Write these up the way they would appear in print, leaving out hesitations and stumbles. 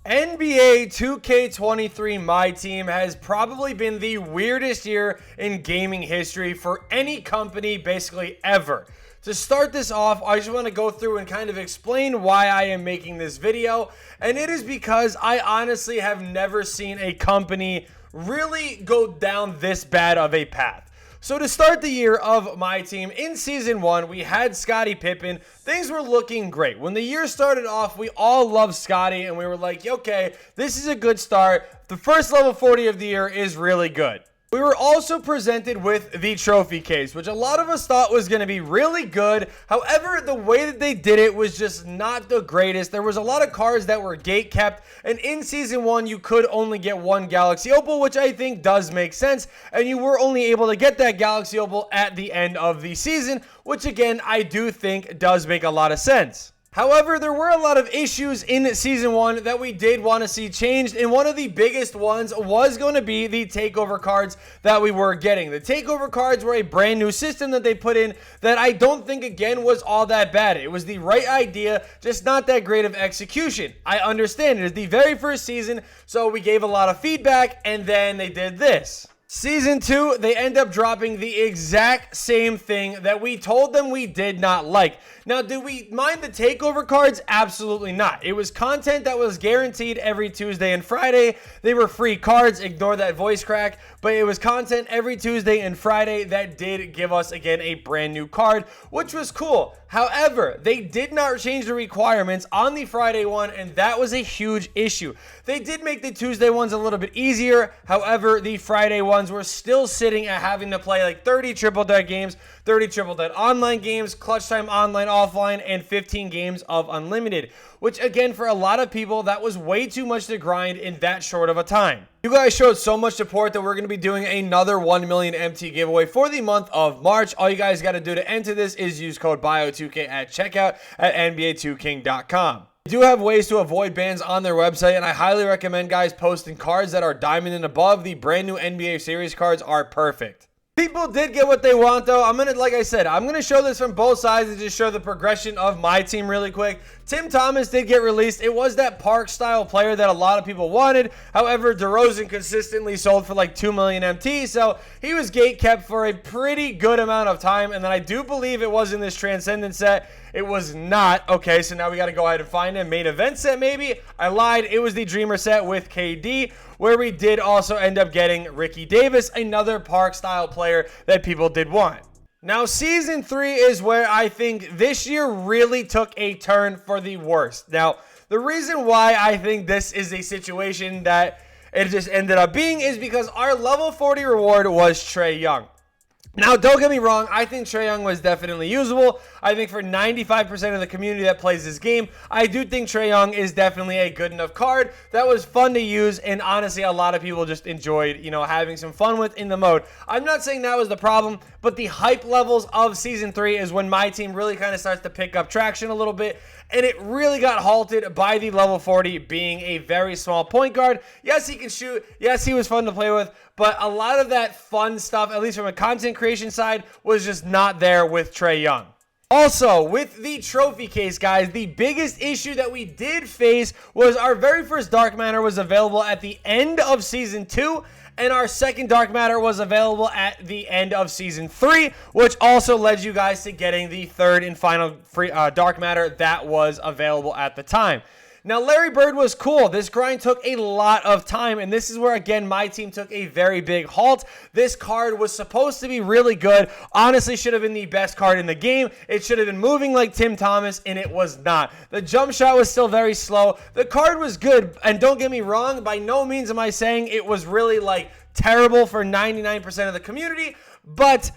NBA 2K23 Myteam has probably been the weirdest year in gaming history for any company basically ever. To start this off, I just want to go through and kind of explain why I am making this video, and it is because I honestly have never seen a company really go down this bad of a path. So to start the year of Myteam, in Season 1, we had Scottie Pippen. Things were looking great. When the year started off, we all loved Scottie, and we were like, okay, this is a good start. The first level 40 of the year is really good. We were also presented with the trophy case, which a lot of us thought was going to be really good. However, the way that they did it was just not the greatest. There was a lot of cards that were gate kept, and in Season 1, you could only get one Galaxy Opal, which I think does make sense, and you were only able to get that Galaxy Opal at the end of the season, which again, I do think does make a lot of sense. However, there were a lot of issues in Season 1 that we did want to see changed, and one of the biggest ones was going to be the takeover cards that we were getting. The takeover cards were a brand new system that they put in that I don't think, again, was all that bad. It was the right idea, just not that great of execution. I understand it is the very first season, so we gave a lot of feedback, and then they did this. Season 2, they end up dropping the exact same thing that we told them we did not like. Now, did we mind the takeover cards? Absolutely not. It was content that was guaranteed every Tuesday and Friday. They were free cards, ignore that voice crack, but it was content every Tuesday and Friday that did give us, again, a brand new card, which was cool. However, they did not change the requirements on the Friday one, and that was a huge issue. They did make the Tuesday ones a little bit easier. However, the Friday ones were still sitting at having to play like 30 triple dead games, 30 triple dead online games, clutch time online, offline, and 15 games of unlimited, which again, for a lot of people, that was way too much to grind in that short of a time. You guys showed so much support that we're going to be doing another 1 million MT giveaway for the month of March. All you guys got to do to enter this is use code BIO2K at checkout at NBA2King.com. They do have ways to avoid bans on their website, and I highly recommend guys posting cards that are diamond and above. The brand new NBA series cards are perfect. People did get what they want, though. Like I said, I'm gonna show this from both sides and just show the progression of Myteam really quick. Tim Thomas did get released. It was that park-style player that a lot of people wanted. However, DeRozan consistently sold for like 2 million MT, so he was gate kept for a pretty good amount of time. And then I do believe it was in this Transcendent set. It was not. Okay, so now we got to go ahead and find him. Main event set, maybe? I lied. It was the Dreamer set with KD, where we did also end up getting Ricky Davis, another park-style player that people did want. Now, Season 3 is where I think this year really took a turn for the worst. Now, the reason why I think this is a situation that it just ended up being is because our level 40 reward was Trae Young. Now, don't get me wrong, I think Trae Young was definitely usable. I think for 95% of the community that plays this game, I do think Trae Young is definitely a good enough card that was fun to use, and honestly, a lot of people just enjoyed, having some fun with in the mode. I'm not saying that was the problem, but the hype levels of Season 3 is when Myteam really kind of starts to pick up traction a little bit, and it really got halted by the level 40 being a very small point guard. Yes, he can shoot. Yes, he was fun to play with, but a lot of that fun stuff, at least from a content creation side, was just not there with Trae Young. Also, with the trophy case, guys, the biggest issue that we did face was our very first Dark Matter was available at the end of Season 2, and our second Dark Matter was available at the end of Season 3, which also led you guys to getting the third and final free Dark Matter that was available at the time. Now, Larry Bird was cool. This grind took a lot of time, and this is where, again, Myteam took a very big halt. This card was supposed to be really good. Honestly, should have been the best card in the game. It should have been moving like Tim Thomas, and it was not. The jump shot was still very slow. The card was good, and don't get me wrong, by no means am I saying it was really, terrible for 99% of the community, but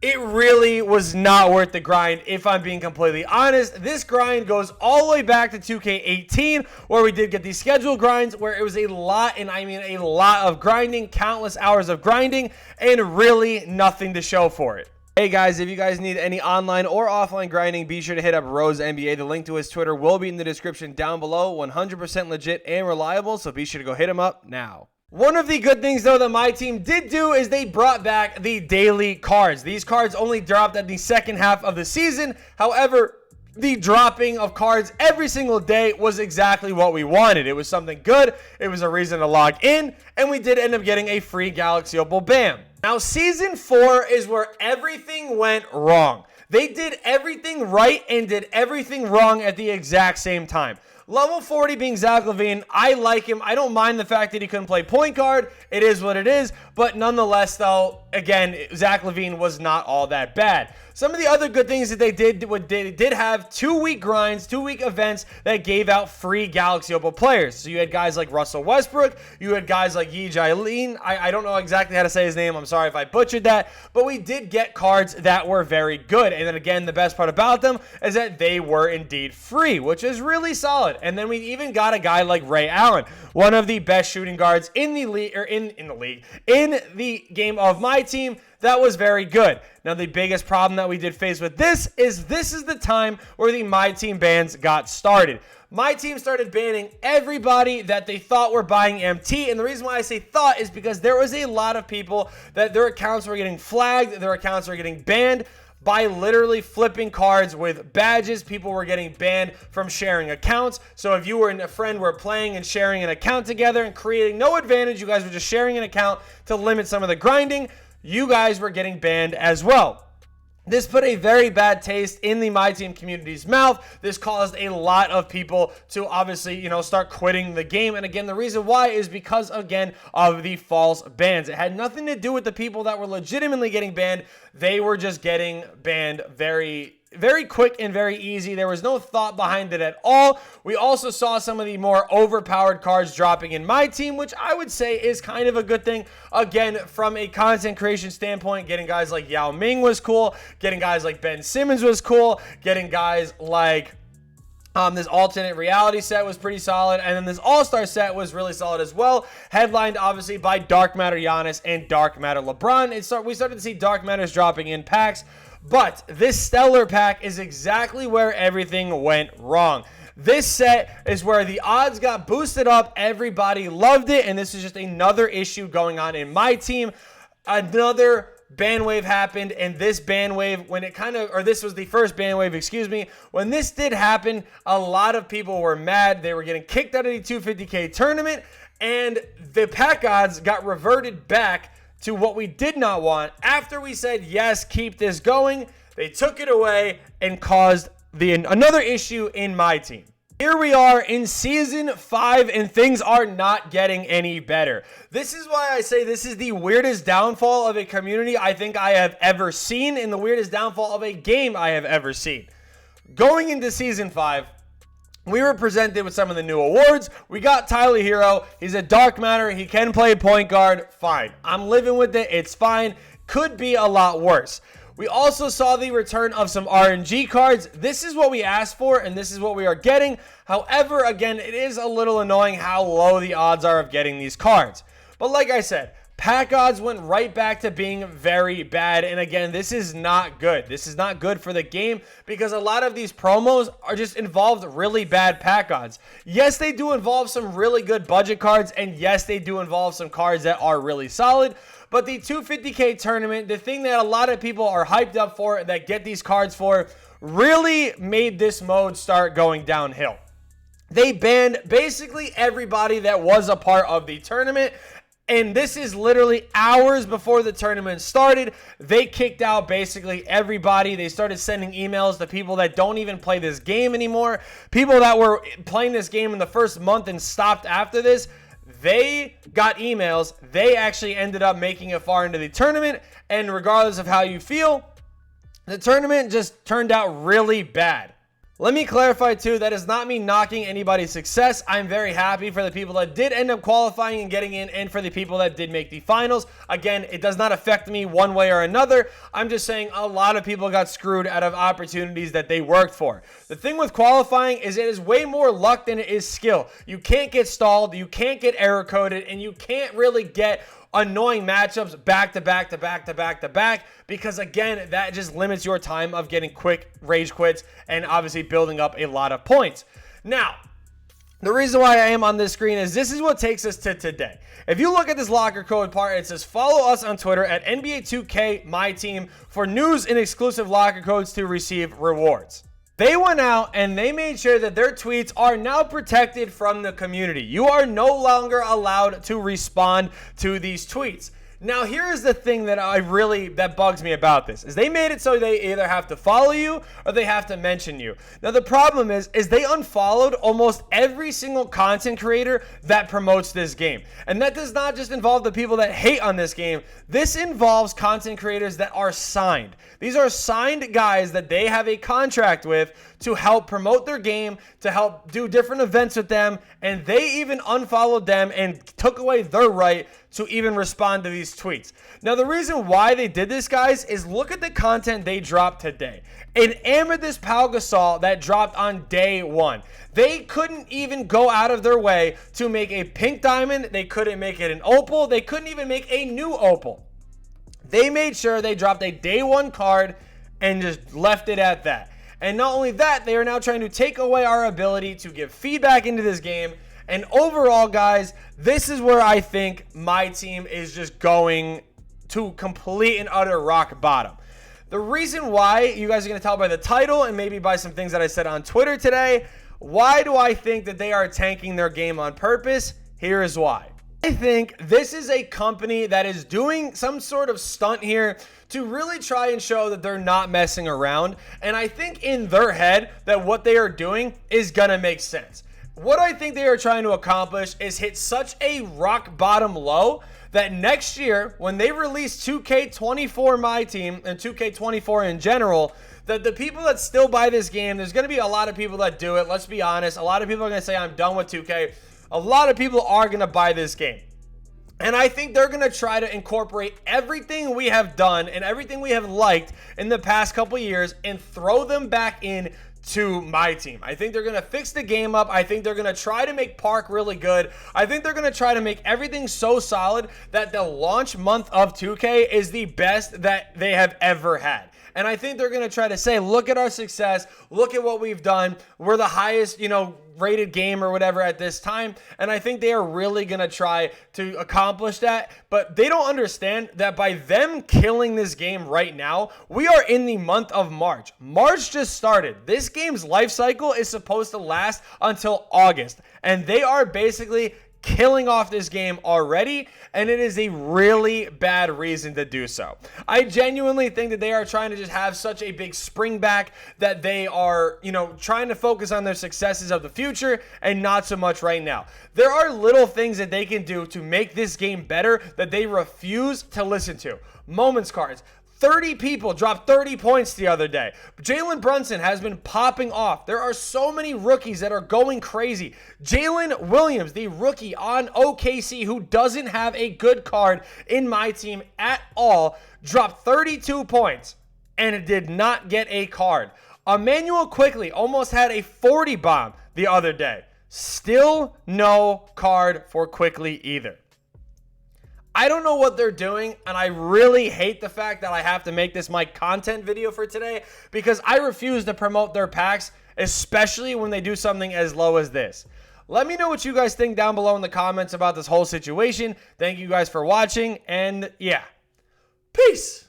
it really was not worth the grind, if I'm being completely honest. This grind goes all the way back to 2K18, where we did get these scheduled grinds, where it was a lot, and I mean a lot of grinding, countless hours of grinding, and really nothing to show for it. Hey guys, if you guys need any online or offline grinding, be sure to hit up Rose NBA. The link to his Twitter will be in the description down below. 100% legit and reliable, so be sure to go hit him up now. One of the good things, though, that Myteam did do is they brought back the daily cards. These cards only dropped at the second half of the season. However, the dropping of cards every single day was exactly what we wanted. It was something good. It was a reason to log in, and we did end up getting a free Galaxy Opal BAM. Now, Season 4 is where everything went wrong. They did everything right and did everything wrong at the exact same time. Level 40 being Zach LaVine, I like him. I don't mind the fact that he couldn't play point guard. It is what it is. But nonetheless, though, again, Zach LaVine was not all that bad. Some of the other good things that they did have 2-week grinds, 2-week events that gave out free Galaxy Opal players. So you had guys like Russell Westbrook. You had guys like Yi Jailin. I don't know exactly how to say his name. I'm sorry if I butchered that. But we did get cards that were very good. And then again, the best part about them is that they were indeed free, which is really solid. And then we even got a guy like Ray Allen, one of the best shooting guards in the league, or in the game of my team. That was very good. Now, the biggest problem that we did face with this is the time where the My Team bans got started. My Team started banning everybody that they thought were buying MT, and the reason why I say thought is because there was a lot of people that their accounts were getting flagged, their accounts were getting banned by literally flipping cards with badges. People were getting banned from sharing accounts. So if you were a friend were playing and sharing an account together and creating no advantage, you guys were just sharing an account to limit some of the grinding, you guys were getting banned as well. This put a very bad taste in the My Team community's mouth. This caused a lot of people to obviously, start quitting the game. And again, the reason why is because, again, of the false bans. It had nothing to do with the people that were legitimately getting banned. They were just getting banned very quick and very easy. There was no thought behind it at all. We also saw some of the more overpowered cards dropping in My Team, which I would say is kind of a good thing. Again, from a content creation standpoint, getting guys like Yao Ming was cool. Getting guys like Ben Simmons was cool. Getting guys like this alternate reality set was pretty solid. And then this all-star set was really solid as well. Headlined, obviously, by Dark Matter Giannis and Dark Matter LeBron. We started to see Dark Matters dropping in packs. But this Stellar pack is exactly where everything went wrong. This set is where the odds got boosted up. Everybody loved it. And this is just another issue going on in My Team. Another ban wave happened. And this ban wave, this was the first ban wave, excuse me. When this did happen, a lot of people were mad. They were getting kicked out of the 250K tournament. And the pack odds got reverted back to what we did not want. After we said, yes, keep this going, they took it away and caused another issue in My Team. Here we are in Season 5, and things are not getting any better. This is why I say this is the weirdest downfall of a community I think I have ever seen, and the weirdest downfall of a game I have ever seen. Going into Season 5, we were presented with some of the new awards. We got Tyler Hero. He's a Dark Matter. He can play point guard. Fine. I'm living with it. It's fine. Could be a lot worse. We also saw the return of some RNG cards. This is what we asked for, and this is what we are getting. However, again, it is a little annoying how low the odds are of getting these cards. But like I said, pack odds went right back to being very bad. And again, this is not good. This is not good for the game because a lot of these promos are just involved really bad pack odds. Yes, they do involve some really good budget cards. And yes, they do involve some cards that are really solid. But the 250K tournament, the thing that a lot of people are hyped up for, that get these cards for, really made this mode start going downhill. They banned basically everybody that was a part of the tournament. And this is literally hours before the tournament started. They kicked out basically everybody. They started sending emails to people that don't even play this game anymore. People that were playing this game in the first month and stopped after this. They got emails. They actually ended up making it far into the tournament. And regardless of how you feel, the tournament just turned out really bad. Let me clarify too, that is not me knocking anybody's success. I'm very happy for the people that did end up qualifying and getting in, and for the people that did make the finals. Again, it does not affect me one way or another. I'm just saying a lot of people got screwed out of opportunities that they worked for. The thing with qualifying is it is way more luck than it is skill. You can't get stalled, you can't get error coded, and you can't really get annoying matchups back to back to back to back to back, because again, that just limits your time of getting quick rage quits and obviously building up a lot of points. Now, the reason why I am on this screen is this is what takes us to today. If you look at this locker code part, it says follow us on Twitter at NBA 2K Myteam for news and exclusive locker codes to receive rewards. They went out and they made sure that their tweets are now protected from the community. You are no longer allowed to respond to these tweets. Now, here's the thing that that bugs me about this, is they made it so they either have to follow you or they have to mention you. Now, the problem is they unfollowed almost every single content creator that promotes this game. And that does not just involve the people that hate on this game. This involves content creators that are signed. These are signed guys that they have a contract with to help promote their game, to help do different events with them, and they even unfollowed them and took away their right to even respond to these tweets. Now, the reason why they did this, guys, is look at the content they dropped today. An Amethyst Pau Gasol that dropped on day one. They couldn't even go out of their way to make a pink diamond. They couldn't make it an opal. They couldn't even make a new opal. They made sure they dropped a day one card and just left it at that. And not only that, they are now trying to take away our ability to give feedback into this game. And overall, guys, this is where I think my team is just going to complete and utter rock bottom. The reason why, you guys are going to tell by the title and maybe by some things that I said on Twitter today, why do I think that they are tanking their game on purpose? Here is why. I think this is a company that is doing some sort of stunt here to really try and show that they're not messing around. And I think in their head that what they are doing is going to make sense. What I think they are trying to accomplish is hit such a rock bottom low that next year, when they release 2K24 Myteam and 2K24 in general, that the people that still buy this game, there's going to be a lot of people that do it. Let's be honest. A lot of people are going to say, I'm done with 2K. A lot of people are going to buy this game. And I think they're going to try to incorporate everything we have done and everything we have liked in the past couple years and throw them back in to my team. I think they're going to fix the game up. I think they're going to try to make Park really good. I think they're going to try to make everything so solid that the launch month of 2K is the best that they have ever had. And I think they're going to try to say, look at our success. Look at what we've done. We're the highest, rated game or whatever at this time. And I think they are really going to try to accomplish that. But they don't understand that by them killing this game right now, we are in the month of March. March just started. This game's life cycle is supposed to last until August. And they are basically killing off this game already, and it is a really bad reason to do so. I genuinely think that they are trying to just have such a big spring back that they are, trying to focus on their successes of the future and not so much right now. There are little things that they can do to make this game better that they refuse to listen to. Moments cards. 30 people dropped 30 points the other day. Jalen Brunson has been popping off. There are so many rookies that are going crazy. Jalen Williams, the rookie on OKC who doesn't have a good card in my team at all, dropped 32 points and it did not get a card. Emmanuel Quickly almost had a 40 bomb the other day. Still no card for Quickly either. I don't know what they're doing, and I really hate the fact that I have to make this my content video for today because I refuse to promote their packs, especially when they do something as low as this. Let me know what you guys think down below in the comments about this whole situation. Thank you guys for watching, and yeah, peace!